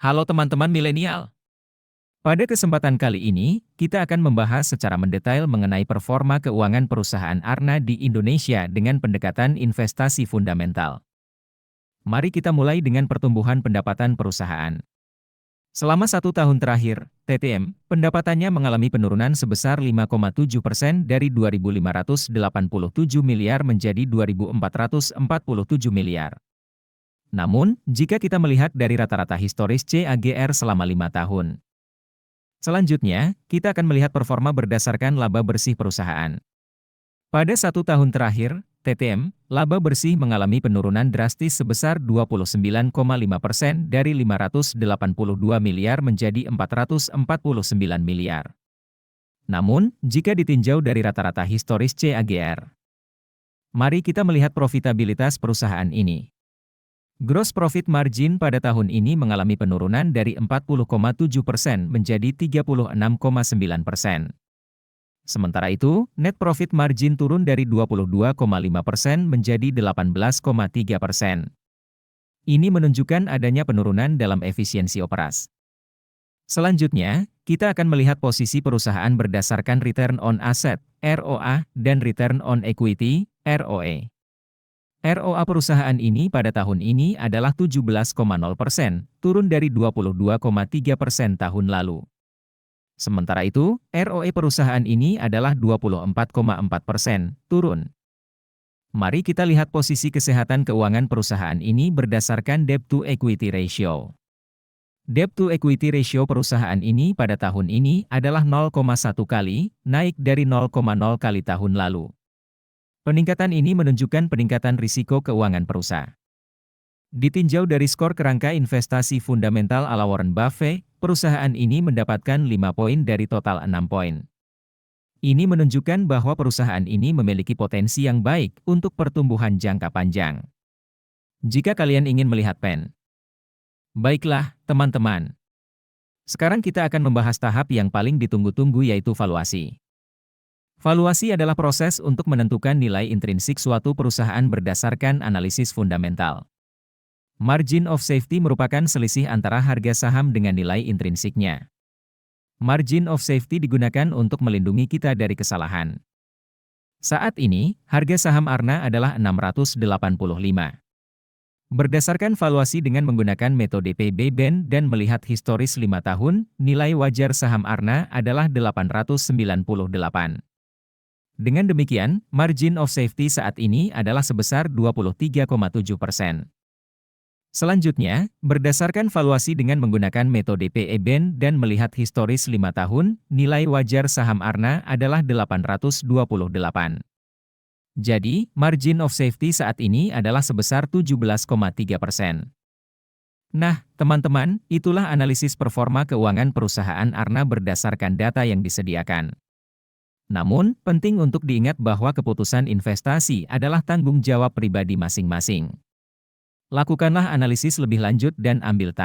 Halo teman-teman milenial. Pada kesempatan kali ini, kita akan membahas secara mendetail mengenai performa keuangan perusahaan Arna di Indonesia dengan pendekatan investasi fundamental. Mari kita mulai dengan pertumbuhan pendapatan perusahaan. Selama 1 tahun terakhir, TTM, pendapatannya mengalami penurunan sebesar 5,7% dari 2.587 miliar menjadi 2.447 miliar. Namun, jika kita melihat dari rata-rata historis CAGR selama 5 tahun. Selanjutnya, kita akan melihat performa berdasarkan laba bersih perusahaan. Pada 1 tahun terakhir, TTM, laba bersih mengalami penurunan drastis sebesar 29,5% dari 582 miliar menjadi 449 miliar. Namun, jika ditinjau dari rata-rata historis CAGR, mari kita melihat profitabilitas perusahaan ini. Gross profit margin pada tahun ini mengalami penurunan dari 40,7% menjadi 36,9%. Sementara itu, net profit margin turun dari 22,5% menjadi 18,3%. Ini menunjukkan adanya penurunan dalam efisiensi operasi. Selanjutnya, kita akan melihat posisi perusahaan berdasarkan return on asset, ROA, dan return on equity, ROE. ROA perusahaan ini pada tahun ini adalah 17,0%, turun dari 22,3% tahun lalu. Sementara itu, ROE perusahaan ini adalah 24,4%, turun. Mari kita lihat posisi kesehatan keuangan perusahaan ini berdasarkan debt to equity ratio. Debt to equity ratio perusahaan ini pada tahun ini adalah 0,1 kali, naik dari 0,0 kali tahun lalu. Peningkatan ini menunjukkan peningkatan risiko keuangan perusahaan. Ditinjau dari skor kerangka investasi fundamental ala Warren Buffett, perusahaan ini mendapatkan 5 poin dari total 6 poin. Ini menunjukkan bahwa perusahaan ini memiliki potensi yang baik untuk pertumbuhan jangka panjang. Jika kalian ingin melihat pen. Baiklah, teman-teman. Sekarang kita akan membahas tahap yang paling ditunggu-tunggu yaitu valuasi. Valuasi adalah proses untuk menentukan nilai intrinsik suatu perusahaan berdasarkan analisis fundamental. Margin of safety merupakan selisih antara harga saham dengan nilai intrinsiknya. Margin of safety digunakan untuk melindungi kita dari kesalahan. Saat ini, harga saham Arna adalah 685. Berdasarkan valuasi dengan menggunakan metode PB/BEN dan melihat historis 5 tahun, nilai wajar saham Arna adalah 898. Dengan demikian, margin of safety saat ini adalah sebesar 23,7%. Selanjutnya, berdasarkan valuasi dengan menggunakan metode PE/BEN dan melihat historis 5 tahun, nilai wajar saham Arna adalah 828. Jadi, margin of safety saat ini adalah sebesar 17,3%. Nah, teman-teman, itulah analisis performa keuangan perusahaan Arna berdasarkan data yang disediakan. Namun, penting untuk diingat bahwa keputusan investasi adalah tanggung jawab pribadi masing-masing. Lakukanlah analisis lebih lanjut dan ambil